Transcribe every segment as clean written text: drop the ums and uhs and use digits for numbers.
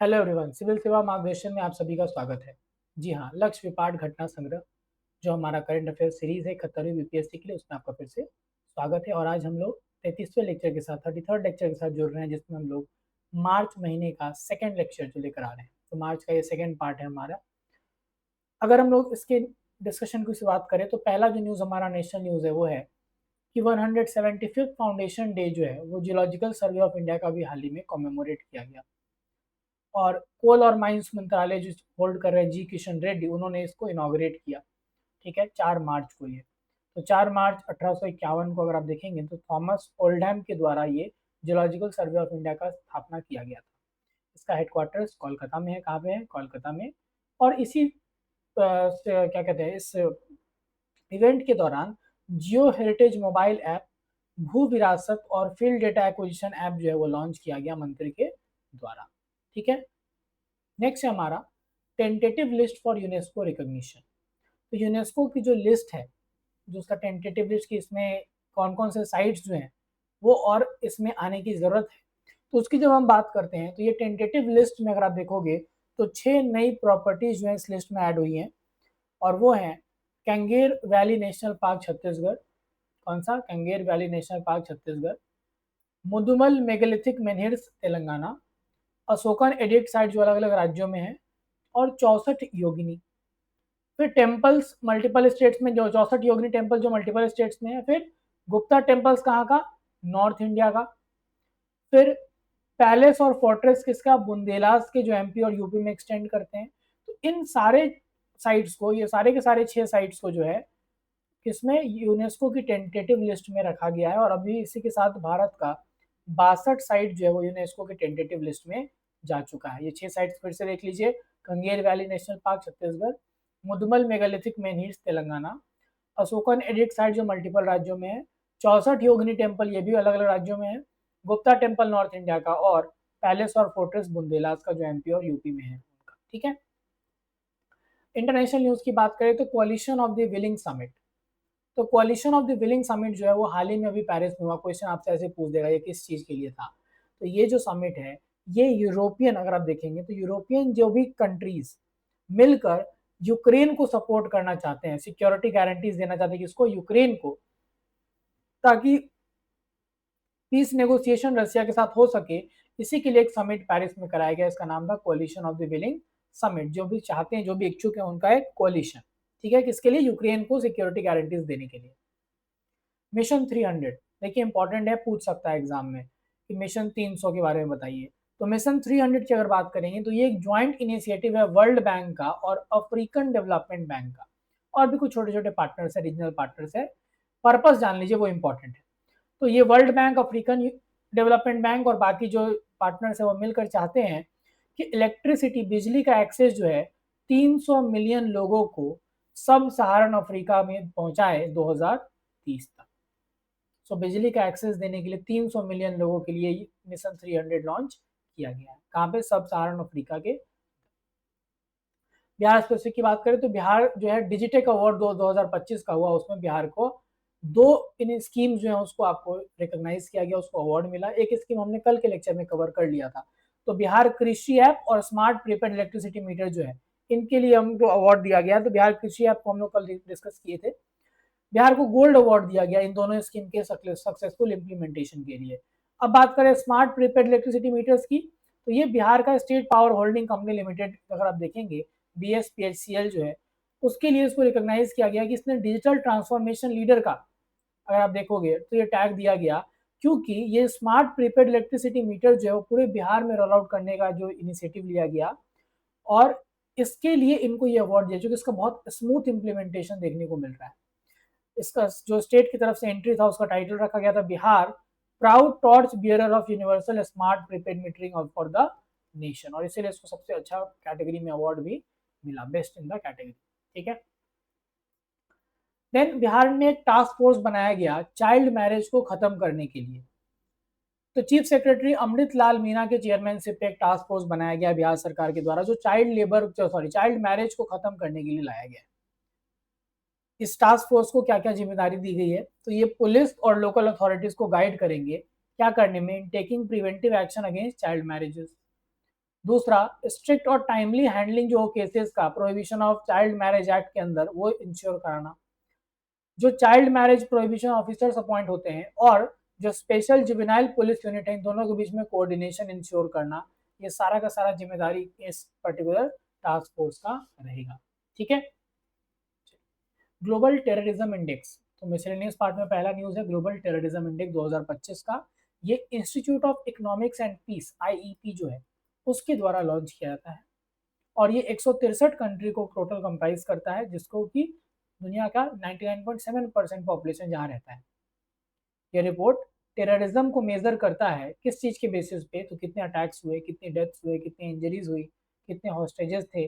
Hello everyone, civil सेवा मार्गदर्शन में आप सभी का स्वागत है। जी हाँ, लक्ष्य विपाट घटना संग्रह जो हमारा करंट अफेयर सीरीज है 71वीं बीपीएससी के लिए, उसमें आपका फिर से स्वागत है। और आज हम लोग 33वें लेक्चर के साथ 33rd लेक्चर के साथ जुड़ रहे हैं, जिसमें हम लोग मार्च महीने का सेकेंड लेक्चर जो लेकर आ रहे हैं। तो मार्च का ये सेकेंड पार्ट है हमारा। अगर हम लोग इसके डिस्कशन की शुरुआत करें तो पहला जो न्यूज़ हमारा नेशनल न्यूज़ है वो है कि 175th फाउंडेशन डे जो है वो जियोलॉजिकल सर्वे ऑफ इंडिया का भी हाल ही में कॉमेमोरेट किया गया। और कोल और माइंस मंत्रालय जो होल्ड कर रहे हैं जी किशन रेड्डी, उन्होंने इसको इनॉग्रेट किया। ठीक है, 4 मार्च को ये। तो 4 मार्च 1851 को अगर आप देखेंगे तो थॉमस ओल्डहैम के द्वारा ये जियोलॉजिकल सर्वे ऑफ इंडिया का स्थापना किया गया था। इसका हेडक्वार्टर्स कोलकाता में है। कहाँ पे है? कोलकाता में। और इसी क्या कहते हैं, इस इवेंट के दौरान जियो हेरिटेज मोबाइल ऐप, भू विरासत और फील्ड डेटा एक्विजिशन ऐप जो है वो लॉन्च किया गया मंत्री के द्वारा। ठीक है, नेक्स्ट है हमारा tentative list for UNESCO recognition. तो यूनेस्को की जो लिस्ट है, जो उसका टेंटेटिव लिस्ट की, इसमें कौन कौन से साइट्स जो हैं वो और इसमें आने की ज़रूरत है, तो उसकी जब हम बात करते हैं तो ये टेंटेटिव लिस्ट में अगर आप देखोगे तो 6 नई प्रॉपर्टीज जो है इस लिस्ट में ऐड हुई हैं। और वो हैं Kanger valley national park Chhattisgarh. कौन सा? Kanger valley national park Chhattisgarh. Mudumal megalithic menhirs Telangana. Ashokan edict site जो अलग अलग राज्यों में है। और 64 योगिनी। फिर टेम्पल्स मल्टीपल स्टेट्स में, जो 64 योगिनी टेम्पल जो मल्टीपल स्टेट्स में है। फिर गुप्ता टेम्पल्स कहाँ का? नॉर्थ इंडिया का। फिर पैलेस और फोर्ट्रेस किसका? बुंदेलास के, जो एमपी और यूपी में एक्सटेंड करते हैं। तो इन सारे साइट्स को, ये सारे के सारे 6 साइट्स को जो है किसमें? यूनेस्को की टेंटेटिव लिस्ट में रखा गया है। और अभी इसी के साथ भारत का 62 साइट जो है वो यूनेस्को की टेंटेटिव लिस्ट में जा चुका है। ये 6 साइट्स फिर से देख लीजिए। Kanger valley national park Chhattisgarh, Mudumal megalithic menhirs Telangana, Ashokan edict site जो मल्टीपल राज्यों में है, 64 योगिनी टेम्पल ये भी अलग अलग राज्यों में है, गुप्ता टेम्पल नॉर्थ इंडिया का, और पैलेस और फोर्ट्रेस बुंदेलास का जो एमपी और यूपी में है उनका। ठीक है, इंटरनेशनल न्यूज की बात करें तो कोalition ऑफ द विलिंग समिट। तो कोalition ऑफ द विलिंग समिट जो है वो हाल ही में अभी पेरिस में हुआ। क्वेश्चन आपसे ऐसे पूछ देगा ये किस चीज के लिए था। तो ये जो समिट है ये यूरोपियन, अगर आप देखेंगे तो यूरोपियन जो भी कंट्रीज मिलकर यूक्रेन को सपोर्ट करना चाहते हैं, सिक्योरिटी गारंटीज देना चाहते हैं किसको? यूक्रेन को, ताकि पीस नेगोशिएशन रशिया के साथ हो सके। इसी के लिए एक समिट पेरिस में कराया गया। इसका नाम था collision of the willing summit. जो भी चाहते हैं, जो भी इच्छुक है, उनका एक कोलिशन। ठीक है, किसके लिए? यूक्रेन को सिक्योरिटी गारंटीज देने के लिए। मिशन 300 देखिए इंपॉर्टेंट है, पूछ सकता है एग्जाम में कि मिशन 300 के बारे में बताइए। तो मिशन 300 की अगर बात करेंगे तो ये एक ज्वाइंट इनिशिएटिव है वर्ल्ड बैंक का और अफ्रीकन डेवलपमेंट बैंक का, और भी कुछ छोटे छोटे पार्टनर्स है, रीजनल पार्टनर्स है। पर्पस जान लीजिए, वो इंपॉर्टेंट है। तो ये world bank, African development bank और बाकी जो पार्टनर्स है वो मिलकर चाहते हैं कि इलेक्ट्रिसिटी, बिजली का एक्सेस जो है 300 मिलियन लोगों को सब सहारन अफ्रीका में पहुंचाए 2030 तक। सो बिजली का एक्सेस देने के लिए 300 मिलियन लोगों के लिए मिशन 300 लॉन्च किया गया है। कहाँ पे? सब सहारन अफ्रीका के। बिहार स्पेसिफिक की बात करें तो बिहार जो है डिजिटेक अवार्ड 2025 का हुआ, उसमें बिहार को 2 इन स्कीम जो है उसको आपको रिकॉग्नाइज किया गया, उसको अवार्ड मिला। एक स्कीम हमने कल के लेक्चर में कवर कर लिया था। तो बिहार कृषि ऐप और स्मार्ट प्रीपेड इलेक्ट्रिसिटी मीटर जो है, इनके लिए हमको अवार्ड दिया गया। तो बिहार कृषि ऐप को हम लोग कल डिस्कस किए थे। बिहार को गोल्ड अवार्ड दिया गया इन दोनों स्कीम के सक्सेसफुल इम्प्लीमेंटेशन के लिए। अब बात करें स्मार्ट प्रीपेड इलेक्ट्रिसिटी मीटर्स की, तो ये बिहार का state power holding company limited, अगर आप देखेंगे BSPHCL जो है, उसके लिए इसको रिकॉग्नाइज किया गया कि इसने डिजिटल ट्रांसफॉर्मेशन लीडर का, अगर आप देखोगे तो ये टैग दिया गया, क्योंकि ये स्मार्ट प्रीपेड इलेक्ट्रिसिटी मीटर जो है वो पूरे बिहार में रोल आउट करने का जो इनिशिएटिव लिया गया, और इसके लिए इनको ये अवार्ड दिया, क्योंकि इसका बहुत स्मूथ इम्प्लीमेंटेशन देखने को मिल रहा है। इसका जो स्टेट की तरफ से एंट्री था उसका टाइटल रखा गया था Bihar proud torch bearer of universal smart prepaid metering for the nation, और इसीलिए इसको सबसे अच्छा कैटेगरी में अवार्ड भी मिला, बेस्ट इन द कैटेगरी। ठीक है, देन बिहार में एक टास्क फोर्स बनाया गया चाइल्ड मैरिज को खत्म करने के लिए। तो चीफ सेक्रेटरी अमृत लाल मीना के चेयरमैनशिप पे एक टास्क फोर्स बनाया गया बिहार सरकार के द्वारा, जो चाइल्ड मैरिज को खत्म करने के लिए लाया गया। इस टास्क फोर्स को क्या क्या जिम्मेदारी दी गई है? तो ये पुलिस और लोकल अथॉरिटीज को गाइड करेंगे क्या करने में? Taking preventive action against child marriages. दूसरा, स्ट्रिक्ट और टाइमली हैंडलिंग जो केसेस का prohibition of child marriage act के अंदर वो इंश्योर कराना। जो child marriage prohibition officers appoint होते हैं और जो स्पेशल जुवेनाइल पुलिस यूनिट है, इन दोनों के बीच में कोऑर्डिनेशन इंश्योर करना, ये सारा का सारा जिम्मेदारी इस पर्टिकुलर टास्क फोर्स का रहेगा। ठीक है। ग्लोबल टेररिज्म इंडेक्स, तो मिसलेनियस पार्ट में पहला न्यूज है ग्लोबल टेररिज्म इंडेक्स 2025 का। ये institute of economics and peace IEP जो है उसके द्वारा लॉन्च किया जाता है और ये 163 कंट्री को टोटल कंप्राइज करता है, जिसको कि दुनिया का 99.7% पॉपुलेशन जहां रहता है। ये रिपोर्ट टेररिज्म को मेजर करता है किस चीज के बेसिस पे, तो कितने अटैक्स हुए, कितने डेथ्स हुए, कितने इंजरीज हुई, कितने हॉस्टेजेस थे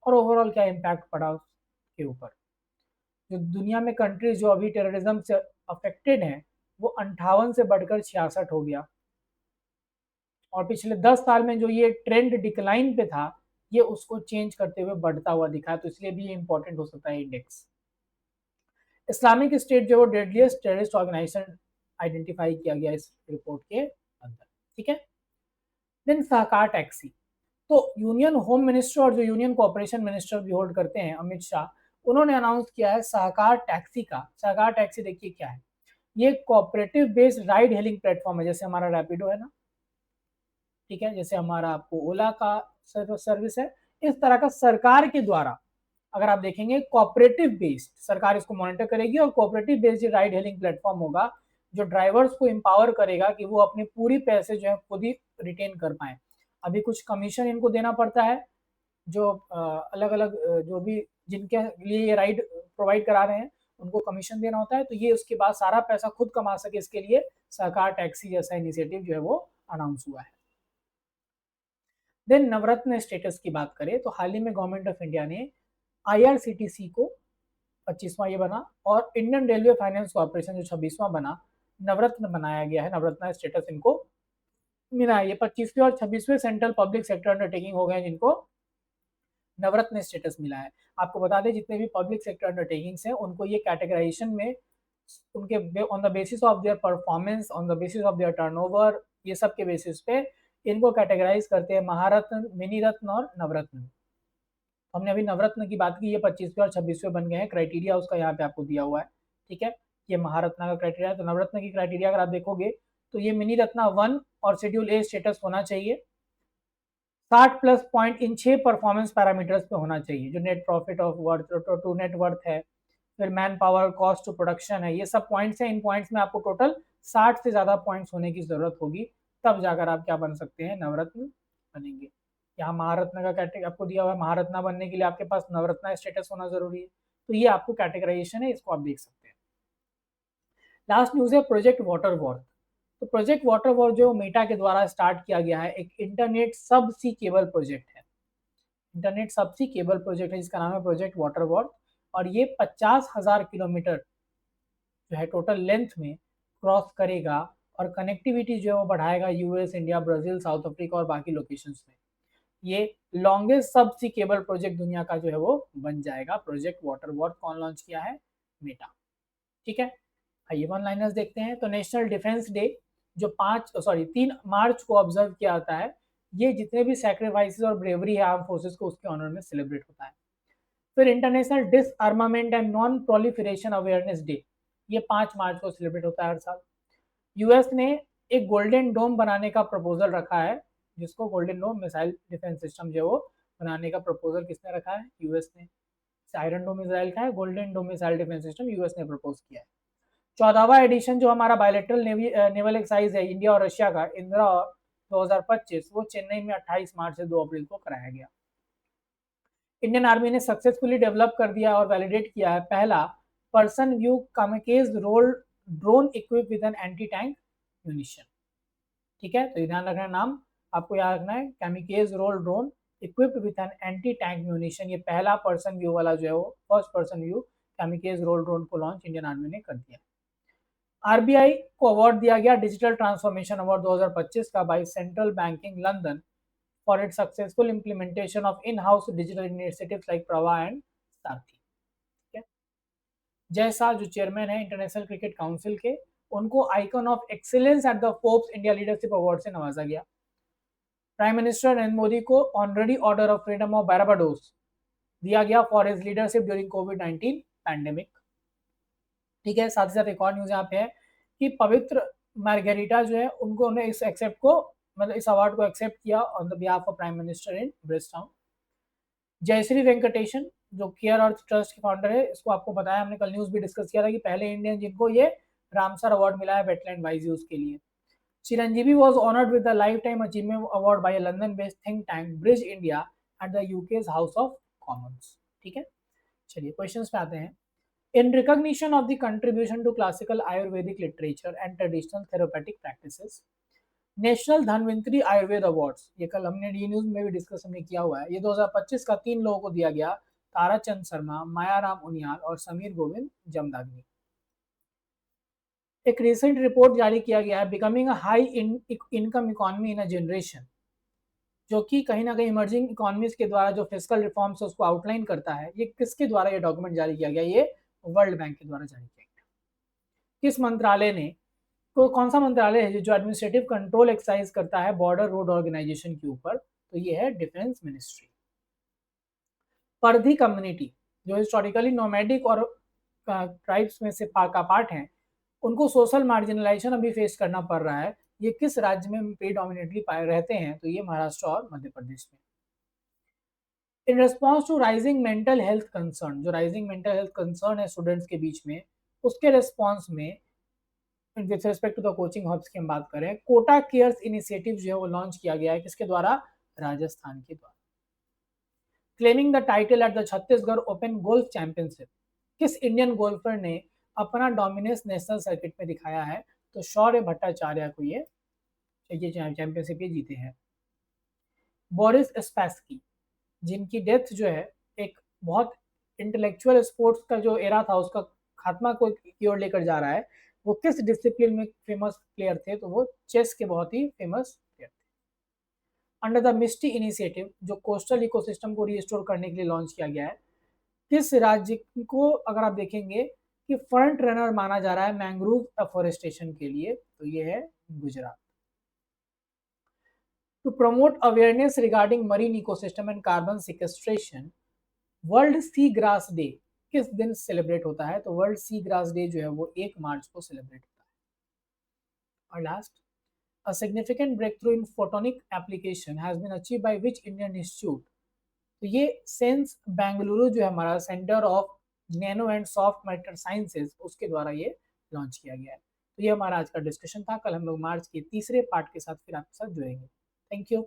और ओवरऑल क्या इम्पैक्ट पड़ा उसके ऊपर। जो दुनिया में कंट्रीज जो अभी टेररिज्म से अफेक्टेड हैं वो 58 से बढ़कर 66 हो गया और पिछले 10 साल में जो ये ट्रेंड डिक्लाइन पे था ये उसको चेंज करते हुए बढ़ता हुआ दिखा, तो इसलिए भी ये इंपॉर्टेंट हो सकता है इंडेक्स। इस्लामिक स्टेट जो डेडलीस्ट टेररिस्ट ऑर्गेनाइजेशन आइडेंटिफाई किया गया इस रिपोर्ट के अंदर। ठीक है। देन सहकार टैक्सी, तो यूनियन होम मिनिस्टर और जो यूनियन कोऑपरेशन मिनिस्टर भी होल्ड करते हैं अमित शाह, उन्होंने अनाउंस किया है सहकार टैक्सी का। सहकार टैक्सी देखिए क्या है, ये cooperative based ride hailing platform है, जैसे हमारा रैपिडो है ना, ठीक है, जैसे हमारा आपको ओला का सर्विस है, इस तरह का सरकार के द्वारा अगर आप देखेंगे कोऑपरेटिव बेस्ड, सरकार इसको मॉनिटर करेगी और cooperative based ride hailing platform होगा जो ड्राइवर्स को एम्पावर करेगा कि वो अपनी पूरी पैसे जो है खुद ही रिटेन कर पाए। अभी कुछ कमीशन इनको देना पड़ता है जो अलग अलग जो भी जिनके लिए ये राइड प्रोवाइड करा रहे हैं उनको कमीशन देना होता है, तो ये उसके बाद सारा पैसा खुद कमा सके इसके लिए सरकार टैक्सी जैसा इनिशिएटिव जो है वो अनाउंस हुआ है। देन नवरत्न स्टेटस की बात करें तो हाल ही में गवर्नमेंट ऑफ इंडिया ने आईआरसीटीसी को 25वां ये बना और इंडियन रेलवे फाइनेंस कॉर्पोरेशन जो 26वां बना, नवरत्न बनाया गया है, नवरत्न स्टेटस इनको मिला है। ये 25वें और 26वें सेंट्रल पब्लिक सेक्टर अंडरटेकिंग हो गए जिनको नवरत्न स्टेटस मिला है। आपको बता दें जितने भी पब्लिक सेक्टर अंडरटेकिंग्स हैं उनको ये कैटेगराइजेशन में उनके on the basis of their performance, on the basis of their turnover, ये सब के बेसिस पे इनको कैटेगराइज करते हैं महारत्न, मिनी रत्न और नवरत्न। हमने अभी नवरत्न की बात की, ये 25वें और 26वें बन गए हैं, क्राइटेरिया उसका यहाँ पे आपको दिया हुआ है। ठीक है, ये महारत्न का क्राइटेरिया है। तो नवरत्न की क्राइटेरिया अगर आप देखोगे तो ये मिनी रत्ना 1 और शेड्यूल ए स्टेटस होना चाहिए, 60+ पॉइंट इन 6 परफॉर्मेंस पैरामीटर्स पे होना चाहिए, जो net profit of worth to net worth है, फिर man power, cost to production है, ये सब पॉइंट्स हैं। इन पॉइंट्स में आपको टोटल 60 से ज्यादा पॉइंट्स होने की जरूरत होगी, तब जाकर आप क्या बन सकते हैं, नवरत्न बनेंगे। यहाँ महारत्न का कैटेगरी आपको दिया हुआ है, महारत्न बनने के लिए आपके पास नवरत्न स्टेटस होना जरूरी है, तो ये आपको कैटेगराइजेशन है, इसको आप देख सकते हैं। लास्ट न्यूज है प्रोजेक्ट वाटर वॉर। तो प्रोजेक्ट वाटर वॉर जो मेटा के द्वारा स्टार्ट किया गया है, एक इंटरनेट सब सी केबल प्रोजेक्ट है, इंटरनेट सब सी केबल प्रोजेक्ट है जिसका नाम है प्रोजेक्ट वाटर वॉर, और ये 50,000 किलोमीटर जो है टोटल लेंथ में क्रॉस करेगा और कनेक्टिविटी जो है वो बढ़ाएगा US, India, Brazil, south Africa और बाकी लोकेशंस में। ये लॉन्गेस्ट सब सी केबल प्रोजेक्ट दुनिया का जो है वो बन जाएगा। प्रोजेक्ट वाटर वॉर कौन लॉन्च किया है, मेटा। ठीक है, आइए वन लाइनर्स देखते हैं। तो नेशनल डिफेंस डे जो 3 मार्च को ऑब्जर्व किया जाता है, ये जितने भी सैक्रिफाइसेस और ब्रेवरी है आर्म फोर्सेस को उसके ऑनर में सेलिब्रेट होता है। फिर international डिसआर्मामेंट and non proliferation awareness day, ये 5 मार्च को सेलिब्रेट होता है हर साल। यूएस ने एक गोल्डन डोम बनाने का प्रपोजल रखा है, जिसको golden dome missile defence system जो वो बनाने का प्रपोजल किसने रखा है, यूएस ने। आयरन डोम इसराइल का है, golden dome missile defence system US ने प्रपोज किया है। 14वां एडिशन जो हमारा बायलेटरल नेवल एक्साइज है इंडिया और रशिया का, इंदिरा 2025, वो चेन्नई में 28 मार्च से 2 अप्रैल को कराया गया। इंडियन आर्मी ने सक्सेसफुली डेवलप कर दिया और वैलिडेट किया है पहला person view kamikaze role drone equip with an anti tank munition. ठीक है, तो ध्यान रखना नाम आपको याद रखना है, kamikaze role drone equipped with an anti tank munition. ये पहला पर्सन व्यू वाला जो है वो first person view kamikaze role drone को लॉन्च इंडियन आर्मी ने कर दिया। आरबीआई को अवार्ड दिया गया डिजिटल ट्रांसफॉर्मेशन अवार्ड 2025 का by central banking London for its successful implementation of in house digital initiatives like Pravaah and Sarthi. ठीक है, जय शाह जो चेयरमैन है इंटरनेशनल क्रिकेट काउंसिल के, उनको icon of excellence at the Forbes India leadership award से नवाजा गया। प्राइम मिनिस्टर नरेंद्र मोदी को honorary order of freedom of Barbados दिया गया for his leadership during covid pandemic. ठीक है, साथ ही साथ एक और न्यूज यहाँ पे है कि पवित्र मार्गेरिटा जो है उनको उन्होंने इस एक्सेप्ट को मतलब इस अवार्ड को एक्सेप्ट किया on the behalf of prime minister in Bridgetown. Jayashree Venkatesan जो केयर अर्थ ट्रस्ट के फाउंडर है, इसको आपको बताया हमने, कल न्यूज भी डिस्कस किया था कि पहले इंडियन जिनको ये रामसर अवार्ड मिला है वेटलैंड वाइज यूज के लिए। Chiranjeevi was honored with the lifetime achievement award by a London based think tank Bridge India at the UK's House of Commons। ठीक है, चलिए क्वेश्चंस पे आते हैं। In recognition of the contribution to classical Ayurvedic literature and traditional therapeutic practices, national Dhanvantari Ayurveda awards, ये कल हमने D news में भी डिस्कस हमने किया हुआ है, ये 2025 का 3 लोगों को दिया गया, ताराचंद शर्मा, मायाराम उनियाल और समीर गोविंद जमदाग्नि। एक रिसेंट रिपोर्ट जारी किया गया है becoming a high income economy in a generation, जो कि कहीं ना कहीं इमर्जिंग इकोनॉमीज के द्वारा जो फिस्कल रिफॉर्म्स है उसको आउटलाइन करता है। ये किसके द्वारा ये डॉक्यूमेंट जारी किया गया? ये वर्ल्ड बैंक के द्वारा जारी किया गया। किस मंत्रालय ने कौन सा मंत्रालय है जो एडमिनिस्ट्रेटिव कंट्रोल एक्सरसाइज करता है बॉर्डर रोड ऑर्गेनाइजेशन के ऊपर? तो ये है डिफेंस मिनिस्ट्री। परधी कम्युनिटी जो हिस्टोरिकली नोमैडिक और ट्राइब्स में से का पार्ट है, उनको सोशल मार्जिनलाइजेशन अभी फेस करना पड़ रहा है। ये किस राज्य में प्रीडोमिनेटली पाए रहते हैं? तो ये महाराष्ट्र और मध्य प्रदेश में। In response to rising mental health concern, जो राइजिंग मेंटल हेल्थ कंसर्न है स्टूडेंट्स के बीच में, उसके रिस्पॉन्स में with respect to the coaching hubs की हम बात करें, कोटा केयर्स इनिशिएटिव जो है वो लॉन्च किया गया है। किसके द्वारा? राजस्थान के द्वारा। Claiming the title at the Chhattisgarh open golf championship, किस इंडियन गोल्फर ने अपना डोमिनेंस नेशनल सर्किट में दिखाया है? तो शौर्य भट्टाचार्य को ये चैंपियनशिप ये जीते हैं। बोरिस स्पैस्की, जिनकी डेथ जो है एक बहुत इंटेलेक्चुअल स्पोर्ट्स का जो एरा था उसका खात्मा को की ओर लेकर जा रहा है, वो किस डिसिप्लिन में फेमस प्लेयर थे? तो वो चेस के बहुत ही फेमस प्लेयर थे। अंडर द मिस्टी इनिशिएटिव जो कोस्टल इकोसिस्टम को रिस्टोर करने के लिए लॉन्च किया गया है, किस राज्य को अगर आप देखेंगे कि फ्रंट रनर माना जा रहा है मैंग्रोव एफोरेस्टेशन के लिए? तो ये है Gujarat. To promote awareness regarding marine ecosystem and carbon sequestration, world sea grass day किस दिन सेलिब्रेट होता है? तो वर्ल्ड सी ग्रास डे जो है वो 1 मार्च को सेलिब्रेट होता है। और last, a significant breakthrough in photonic application has been achieve by which Indian institute? तो ये सेंस बेंगलुरु जो है हमारा centre of nano and soft matter sciences, उसके द्वारा ये लॉन्च किया गया है। तो ये हमारा आज का डिस्कशन था। कल हम लोग मार्च के तीसरे पार्ट के साथ फिर आपके साथ जुड़ेंगे। Thank you.